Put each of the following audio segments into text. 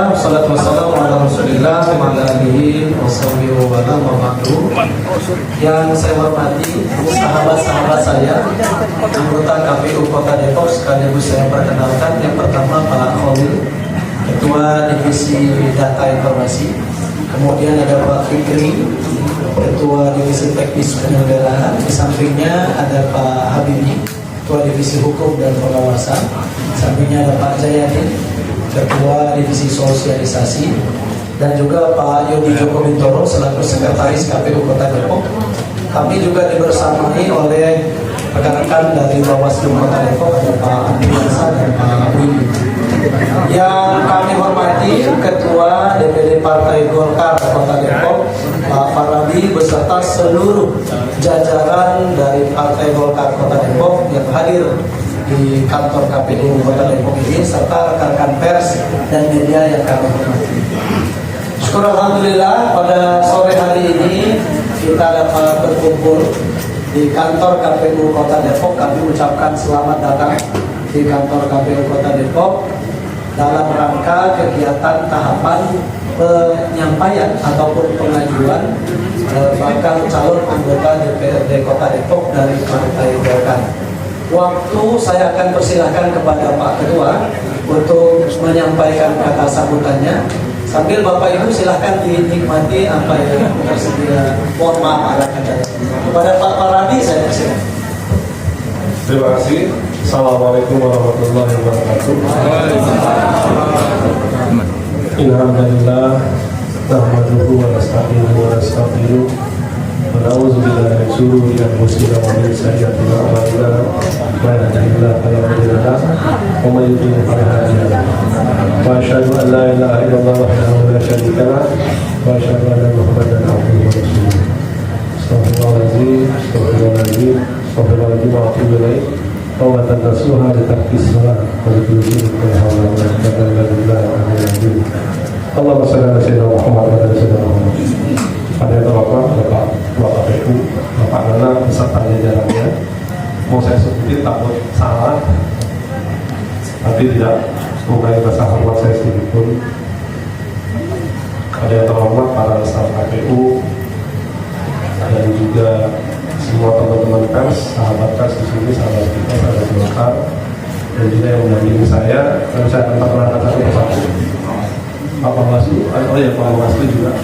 Alhamdulillah, wassalatu wassalamu ala Rasulillah wa ala alihi washabihi wa ba'du. Yang saya hormati sahabat-sahabat saya, anggota KPU Kota Depok, sekaligus saya perkenalkan. Yang pertama Pak Khalil, Ketua Divisi Data Informasi. Kemudian ada Pak Fikri, Ketua Divisi Teknis Penyelenggaraan. Di sampingnya ada Pak Habibi, Ketua Divisi Hukum dan Pengawasan. Di sampingnya ada Pak Jayadin, Ketua Divisi Sosialisasi, dan juga Pak Yodi Joko Bintoro selaku Sekretaris KPU Kota Depok. Kami juga dibersamai oleh rekan-rekan dari Bawaslu Kota Depok, ada Pak Andriasa dan Pak Willy. Yang kami hormati Ketua DPD Partai Golkar Kota Depok, Pak Farabi, beserta seluruh jajaran dari Partai Golkar Kota Depok yang hadir di kantor KPU Kota Depok ini, serta rekan-rekan pers dan media yang kami hormati. Syukur alhamdulillah, pada sore hari ini kita dapat berkumpul di kantor KPU Kota Depok. Kami ucapkan selamat datang di kantor KPU Kota Depok dalam rangka kegiatan tahapan penyampaian ataupun pengajuan bakal calon anggota DPRD Kota Depok dari Partai Golkar. Waktu saya akan persilahkan kepada Pak Ketua untuk menyampaikan kata sambutannya. Sambil Bapak Ibu silahkan dinikmati apa yang tersedia. Mohon maaf ala kata. Kepada Pak Farabi saya persilahkan. Terima kasih. Assalamualaikum warahmatullahi wabarakatuh. Alhamdulillah, nahmaduhu wa nasta'inuhu wa nastaghfiruh. Na'udzu billahi min shururi anfusina wa min sayyiati a'malina. Man yahdihillahu fala mudilla lahu wa man yudlil fala hadiya lahu. Wa asyhadu an la ilaha illallah wahdahu la syarika lahu wa asyhadu anna Muhammadan abduhu wa rasuluh. Astaghfirullahaladzim, astaghfirullahaladzim, astaghfirullahaladzim wa atubu ilaih. Wa tanasuha li tarkis salat wa tujudu wa hawla wa la quwwata illa billah. Allahumma shalli ala sayyidina Muhammad wa ala sayyidina Muhammad. Pada yang terhormat Bapak Ketua KPU, Bapak Nana beserta jajarannya, mau saya sebutin takut salah, tapi tidak mengurangi rasa hormat saya sedikit pun. Pada yang terhormat para staf KPU dan juga semua teman-teman pers, sahabat pers di sini, sahabat kita, sahabat Golkar, dan juga yang mendampingi saya, dan saya akan perkenalkan satu persatu. Pak Bawaslu, ya Pak Bawaslu juga.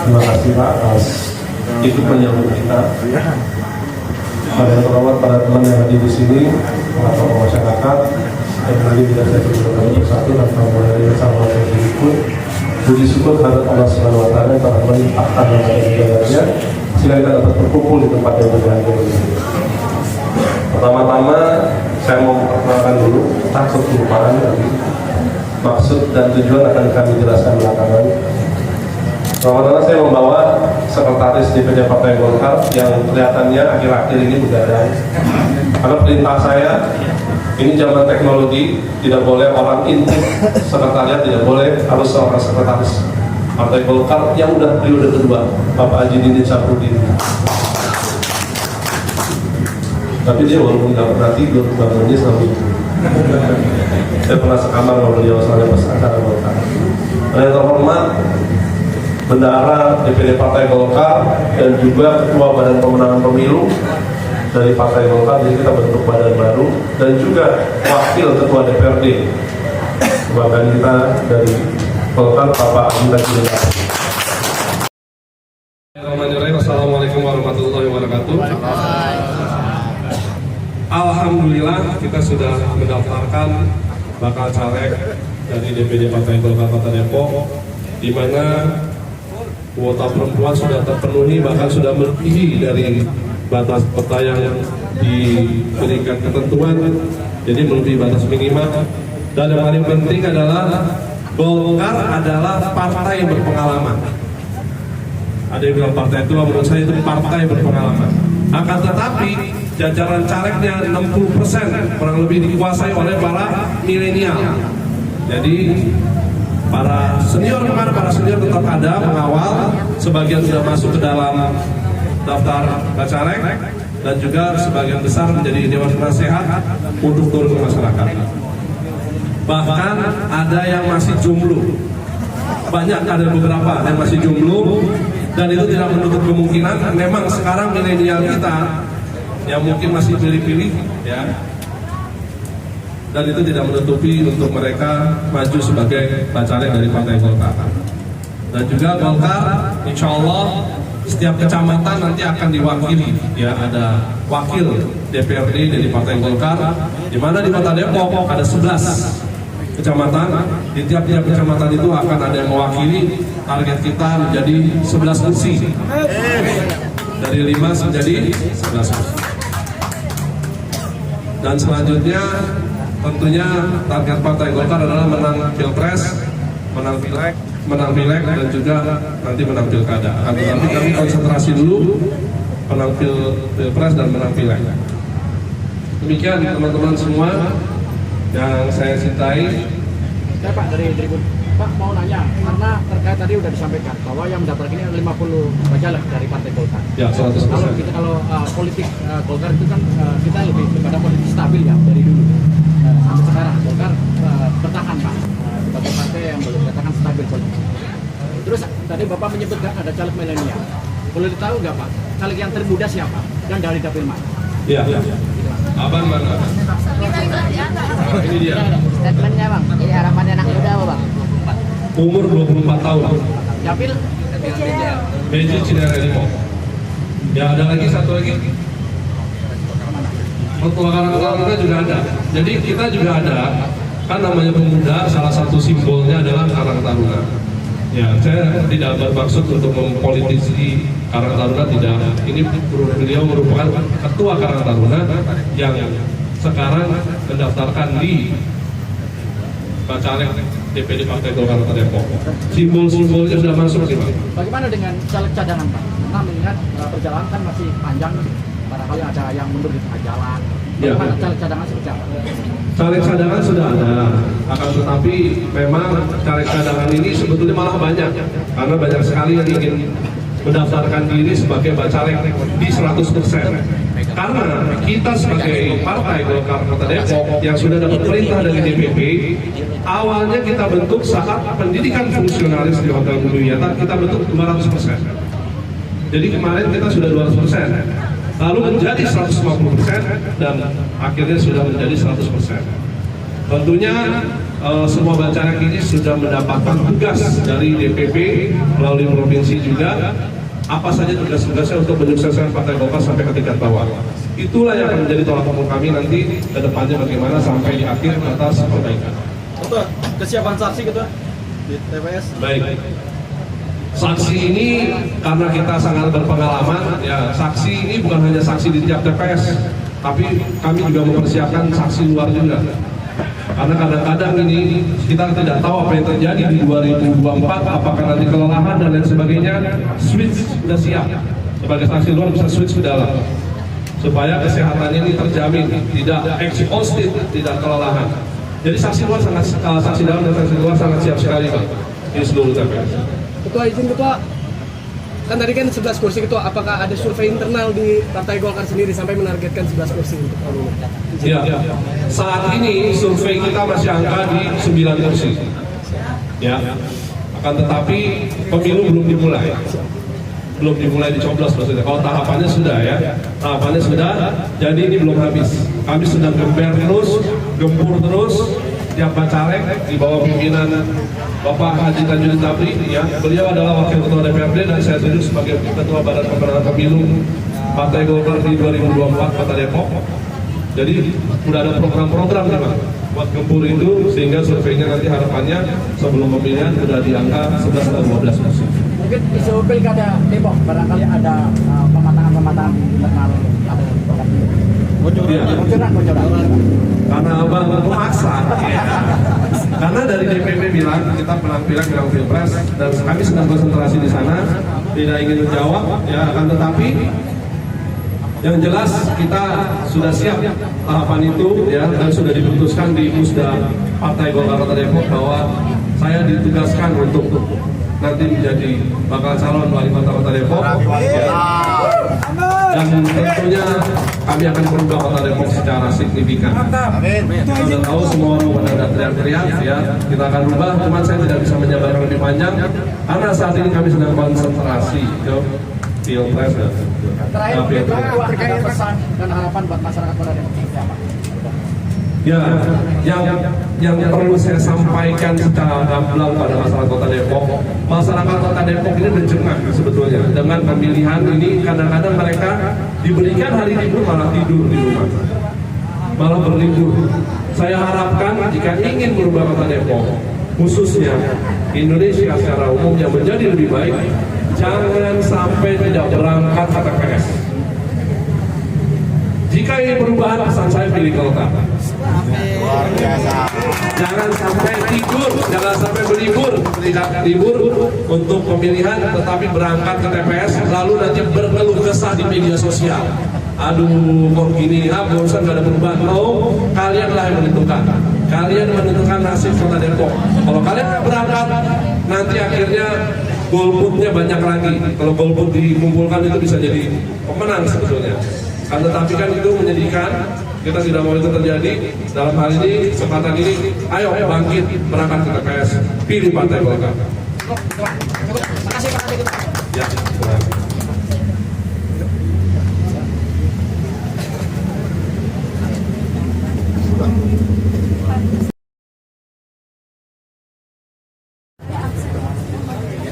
Terima kasih Pak atas ikut menyambut kita. Pada yang terhormat para teman yang hadir di sini, para tokoh masyarakat, yang tadi tidak saya sebutkan bersatu dan mulai bersama saya berikut. Puji syukur kepada Allah Subhanahu Wa Taala yang telah melimpahkan dan menjaganya, sehingga kita dapat berkumpul di tempat yang berbahagia ini. Pertama-tama saya mau memperkenalkan dulu, takut kelupaan tadi. Maksud dan tujuan akan kami jelaskan belakangan. Pertama-tama saya membawa sekretaris DPD Partai Golkar yang kelihatannya akhir-akhir ini begadang. Karena perintah saya, ini zaman teknologi, tidak boleh orang intip sekretariat, tidak boleh, harus seorang sekretaris Partai Golkar yang udah periode kedua, Bapak Haji Didin Syafruddin. Tapi dia walaupun nggak pernah tidur, bangunnya selalu itu. Saya pernah sekamar sama beliau soalnya pas acara Golkar. Yang terhormat Bendahara DPD Partai Golkar dan juga Ketua Badan Pemenangan Pemilu dari Partai Golkar, jadi kita bentuk badan baru, dan juga Wakil Ketua DPRD kebanggaan kita dari Golkar, Bapak Anita Jilida. Assalamualaikum warahmatullahi wabarakatuh. Alhamdulillah kita sudah mendaftarkan bakal caleg dari DPD Partai Golkar Kota Depok, di mana kuota perempuan sudah terpenuhi, bahkan sudah melebihi dari batas peta yang diberikan ketentuan, jadi melebihi batas minimal. Dan yang paling penting adalah Golkar adalah partai berpengalaman. Ada yang bilang partai tua, menurut saya itu partai berpengalaman. Akan tetapi jajaran calegnya 60% kurang lebih dikuasai oleh para milenial. Jadi para senior tetap ada mengawal, sebagian sudah masuk ke dalam daftar caleg, dan juga sebagian besar menjadi dewan penasehat untuk turun ke masyarakat. bahkan ada yang masih jomblo. Banyak, ada beberapa yang masih jomblo, dan itu tidak menutup kemungkinan memang sekarang milenial kita yang mungkin masih pilih-pilih ya, dan itu tidak menutupi untuk mereka maju sebagai bacalek dari Partai Golkar. Dan juga Golkar insya Allah setiap kecamatan nanti akan diwakili ya, ada wakil DPRD dari Partai Golkar, di mana di Kota Depok ada 11 kecamatan. Di tiap-tiap kecamatan itu akan ada yang mewakili. Target kita menjadi 11 kursi, dari 5 menjadi 11 kursi. Dan selanjutnya tentunya target Partai Golkar adalah menang Pilpres, menang Pileg, dan juga nanti menang Pilkada. Tapi kami konsentrasi dulu menang Pilpres dan menang Pileg. Demikian teman-teman semua yang saya cintai. Saya Pak dari Tribun. Pak mau nanya, karena terkait tadi udah disampaikan bahwa yang mendaftar ini ada 50 bacalek dari Partai Golkar. Ya, 100%. Kalau politik Golkar itu kan kita lebih kepada politik stabil ya dari dulu. Sampai sekarang Golkar bertahan Pak sebagai partai yang boleh dikatakan stabil politik. Terus tadi Bapak menyebutkan ada caleg milenial. Boleh ditahu nggak Pak, caleg yang termuda siapa dan dari dapil mana? Iya. Abang mana? Ini dia. Statementnya Bang, jadi harapannya anak muda apa Bang? Umur 24 tahun. Dapil? BJ Cinere Limo. Ya, ada lagi satu lagi. Ketua Karang Taruna juga ada. Jadi kita juga ada, kan namanya pemuda, salah satu simbolnya adalah Karang Taruna. Ya, saya tidak bermaksud untuk mempolitisi Karang Taruna, tidak. Ini beliau merupakan ketua Karang Taruna yang sekarang mendaftarkan di bacalek DPD Partai Golkar Kota Depok. Simbol-simbolnya sudah masuk sih Pak. Bagaimana dengan caleg cadangan Pak? Karena mengingat perjalanan kan masih panjang, barangkali ada yang mundur di tengah jalan. Bagaimana caleg cadangan seperti apa? Caleg cadangan sudah ada, akan tetapi memang caleg cadangan ini sebetulnya malah banyak, karena banyak sekali yang ingin mendaftarkan diri sebagai bacalek di 100%. Karena kita sebagai Partai Golkar Kota Depok yang sudah dapat perintah dari DPP, awalnya kita bentuk saat pendidikan fungsionalis di Hotel Bumi Wiyata, kita bentuk 200%. Jadi kemarin kita sudah 200%, lalu menjadi 150%, dan akhirnya sudah menjadi 100%. Tentunya semua bacalek ini sudah mendapatkan tugas dari DPP melalui provinsi juga, apa saja tugas-tugasnya untuk menyukseskan Partai Golkar sampai ke tingkat bawah. Itulah yang akan menjadi tolak ukur kami nanti ke depannya, bagaimana sampai di akhir atas perbaikan. Ketua, kesiapan saksi Ketua di TPS. Baik. Saksi ini karena kita sangat berpengalaman, ya saksi ini bukan hanya saksi di tiap TPS, tapi kami juga mempersiapkan saksi luar juga. Karena kadang-kadang ini kita tidak tahu apa yang terjadi di 2024, apakah nanti kelelahan dan lain sebagainya. Switch sudah siap, sebagai saksi luar bisa switch ke dalam, supaya kesehatannya ini terjamin, tidak exhausted, tidak kelelahan. Jadi saksi luar sangat, saksi dalam dan saksi luar sangat siap sekali Pak di seluruh TPS. Ketua izin Ketua, kan tadi kan 11 kursi Ketua, apakah ada survei internal di Partai Golkar sendiri sampai menargetkan 11 kursi untuk tahun ini? Ya, saat ini survei kita masih angka di 9 kursi. Ya, akan tetapi pemilu belum dimulai dicoblos maksudnya. Kalau tahapannya sudah ya, tahapannya sudah. Jadi ini belum habis. Kami sedang gempur terus tiap bacalek di bawah pimpinan Bapak Haji Tanjudin Tabri. Ya, beliau adalah wakil ketua DPRD dan saya tunjuk sebagai ketua Badan Pemenangan Pemilu Partai Golkar di 2024 Kota Depok. Jadi sudah ada program-program nih Pak buat gempur itu, sehingga surveinya nanti harapannya sebelum pemilihan sudah di angka 11 atau 12 kursi. Mungkin isu pilkada Depok barangkali ada pematangan-pematangan internal ada bocoran. Karena abang memaksa, ya. Karena dari DPP bilang kita menang Pileg, menang Pilpres, dan kami sedang konsentrasi di sana, tidak ingin menjawab, ya. Akan tetapi yang jelas kita sudah siap tahapan itu, ya, dan sudah diputuskan di Musda Partai Golkar Kota Depok bahwa saya ditugaskan untuk nanti menjadi bakal calon wali kota Kota Depok, ya. Dan tentunya kami akan merubah kota Depok secara signifikan. Kita sudah tahu semua orang pada ada teriak-teriak ya, kita akan rubah. Cuman saya tidak bisa menjabarkan lebih panjang karena saat ini kami sedang konsentrasi ke pilpres dan Terakhir, terkait pesan dan harapan buat masyarakat Kota Depok seperti apa? ya, yang perlu saya sampaikan secara gamblang pada masyarakat Kota Depok, masyarakat Kota Depok ini menjengah sebetulnya dengan pemilihan ini. Kadang-kadang mereka diberikan hari libur malah tidur di rumah, malah berlibur. Saya harapkan jika ingin merubah Kota Depok, khususnya Indonesia secara umum yang menjadi lebih baik, jangan sampai tidak berangkat ke TPS. Jika ingin perubahan, pesan saya pilih Golkar. Luar biasa. Jangan sampai tidur, jangan sampai berlibur, tidak libur untuk pemilihan, tetapi berangkat ke TPS, lalu nanti berkeluh kesah di media sosial. Aduh, kok gini, bosan gak ada perubahan. Oh, kalianlah yang menentukan. Kalian menentukan nasib Kota Depok. Kalau kalian berangkat, nanti akhirnya golputnya banyak lagi. Kalau golput dikumpulkan itu bisa jadi pemenang sebetulnya. Tetapi kan itu menyedihkan. Kita tidak mau itu terjadi. Dalam hal ini, kesempatan ini, ayo bangkit, berangkat ke TPS, pilih Partai Golkar. Terima kasih Pak Ketua. Ya, terima kasih.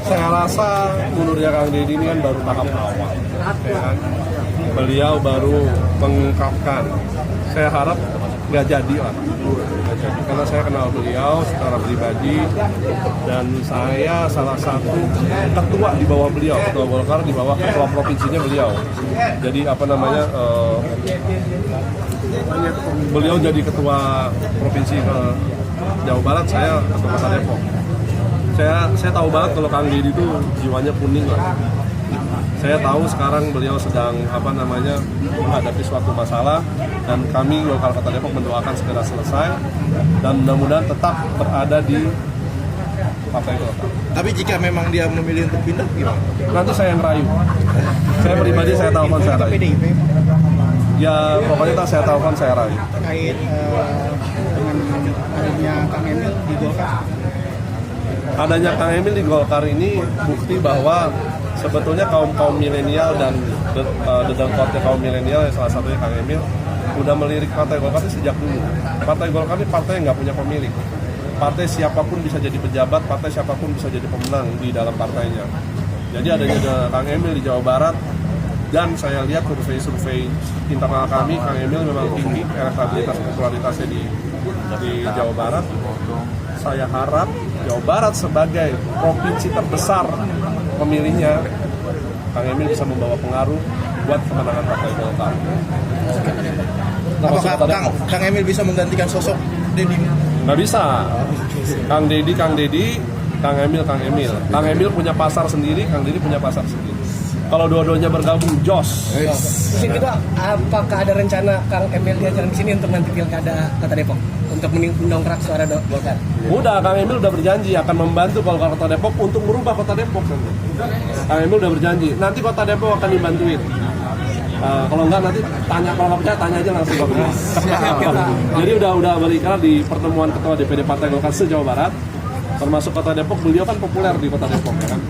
Saya rasa menurutnya Kang Deddy ini kan baru tahap awal, ya kan? Beliau baru mengungkapkan. Saya harap nggak jadi lah, nggak jadi. Karena saya kenal beliau secara pribadi dan saya salah satu ketua di bawah beliau, ketua Golkar di bawah ketua provinsinya beliau. Jadi apa namanya? Beliau jadi ketua provinsi Jawa Barat, saya ketua Kota Depok. Saya tahu banget kalau Kang Deddy itu jiwanya kuning lah. Saya tahu sekarang beliau sedang menghadapi suatu masalah dan kami Golkar Kota Depok mendoakan segera selesai dan mudah-mudahan tetap berada di Partai Golkar. Tapi jika memang dia memilih untuk pindah gimana? Nanti saya yang rayu. Saya pribadi saya telepon, saya rayu. PDIP Ya pokoknya saya telepon, saya rayu. terkait dengan adanya Kang Emil di Golkar. Adanya Kang Emil di Golkar ini bukti bahwa sebetulnya kaum milenial dan dedengkotnya kaum milenial, salah satunya Kang Emil, udah melirik Partai Golkar ini sejak dulu. Partai Golkar ini partai yang nggak punya pemilik. Partai siapapun bisa jadi pejabat, partai siapapun bisa jadi pemenang di dalam partainya. Jadi adanya Kang Emil di Jawa Barat, dan saya lihat survei-survei internal kami, Kang Emil memang tinggi elektabilitas popularitasnya di Jawa Barat. Saya harap Jawa Barat sebagai provinsi terbesar pemilihnya, Kang Emil bisa membawa pengaruh buat kemenangan Partai Golkar. Apakah Kang Emil bisa menggantikan sosok Deddy? Nggak bisa. Kang Deddy, Kang Emil. Kang Emil punya pasar sendiri, Kang Deddy punya pasar sendiri. Kalau dua-duanya bergabung, jos. Mungkin itu apakah ada rencana Kang Emil diajarin di sini untuk nanti pilkada Kota Depok untuk mendongkrak suara Golkar? Udah, Kang Emil udah berjanji akan membantu Golkar Kota Depok untuk merubah Kota Depok. Kang Emil udah berjanji, nanti Kota Depok akan dibantuin. Kalau enggak nanti tanya, kalau nggak percaya tanya aja langsung ke beliau. Jadi udah berikan di pertemuan ketua DPD Partai Golkar se-Jawa Barat, termasuk Kota Depok. Beliau kan populer di Kota Depok, ya kan?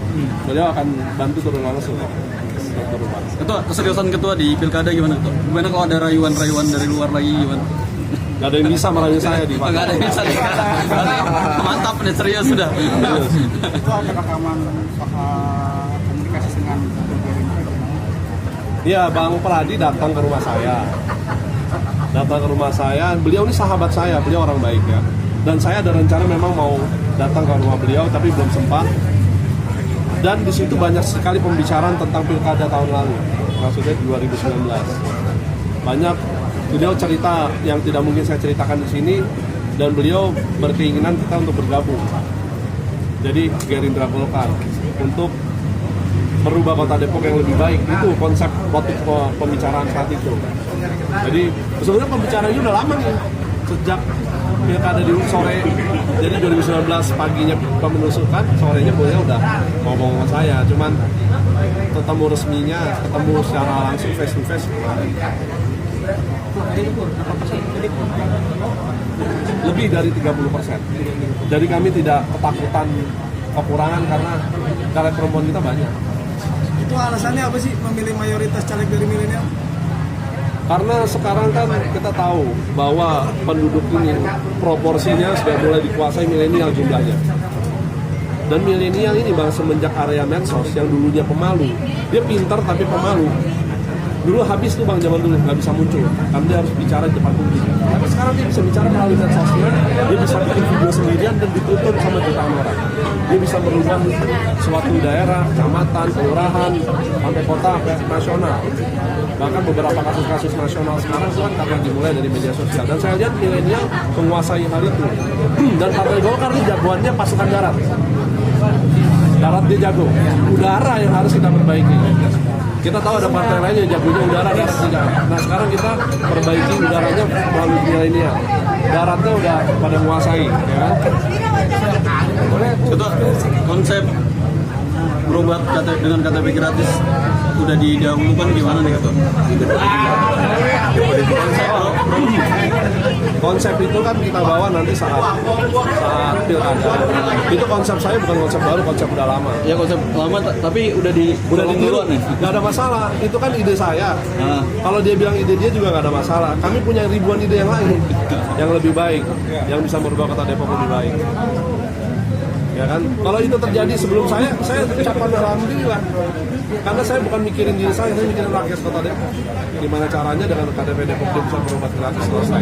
Beliau akan bantu turun langsung. Ketua, keseriusan ketua di pilkada gimana tuh? Gimana kalau ada rayuan-rayuan dari luar lagi gimana? Gak ada yang bisa merayu saya di Gak ada yang bisa nih. Mantap nih, serius sudah. Itu ada rekaman komunikasi dengan Iya, Bang Pradi datang ke rumah saya. Beliau ini sahabat saya, beliau orang baik ya. Dan saya ada rencana memang mau datang ke rumah beliau, tapi belum sempat. Dan di situ banyak sekali pembicaraan tentang pilkada tahun lalu, maksudnya 2019. Banyak beliau cerita yang tidak mungkin saya ceritakan di sini, dan beliau berkeinginan kita untuk bergabung. Jadi Gerindra Golkar untuk merubah Kota Depok yang lebih baik, itu konsep waktu pembicaraan saat itu. Jadi sebenarnya pembicaraan ini udah lama nih, sejak pilkada di sore. Jadi 2019 paginya pemenusukan, sorenya beliau udah ngomong sama saya, cuman ketemu resminya, ketemu secara langsung face to face kemarin. Lebih dari 30%. Jadi kami tidak ketakutan kekurangan karena caleg perempuan kita banyak. Itu alasannya apa sih memilih mayoritas caleg dari milenial? Karena sekarang kan kita tahu bahwa penduduk ini proporsinya sudah mulai dikuasai milenial jumlahnya. Dan milenial ini bang semenjak area medsos yang dulunya pemalu, dia pintar tapi pemalu. Dulu habis tuh bang zaman dulu nggak bisa muncul, karena dia harus bicara di depan publik. Tapi sekarang dia bisa bicara melalui medsosnya, dia bisa bikin video sendirian dan ditonton sama jutaan orang. Dia bisa merubah suatu daerah, kecamatan, kelurahan, sampai kota, sampai nasional. Bahkan beberapa kasus-kasus nasional sekarang itu kan karena dimulai dari media sosial. Dan saya lihat milenial menguasai hal itu. Dan Partai Golkar ini jagoannya pasukan darat. Darat dia jago. Udara yang harus kita perbaiki. Kita tahu ada partai lain yang jagonya udara, darat tidak. Nah sekarang kita perbaiki udaranya melalui milenial. Daratnya udah pada menguasai, ya kan? Ketua, konsep berobat dengan KTP gratis udah didahulukan gimana nih Ketua? Konsep itu kan kita bawa nanti saat pilkada. Itu konsep saya bukan konsep baru, konsep udah lama. Ya konsep lama tapi udah ditiru nih. Gak ada masalah, itu kan ide saya. Kalau dia bilang ide dia juga gak ada masalah. Kami punya ribuan ide yang lain yang lebih baik, yang bisa merubah kota Depok lebih baik. Ya kan? Kalau itu terjadi sebelum saya ucapkan alhamdulillah. Karena saya bukan mikirin diri saya mikirin rakyat kota Depok. Gimana caranya dengan KTP Depok dia bisa berobat gratis selesai.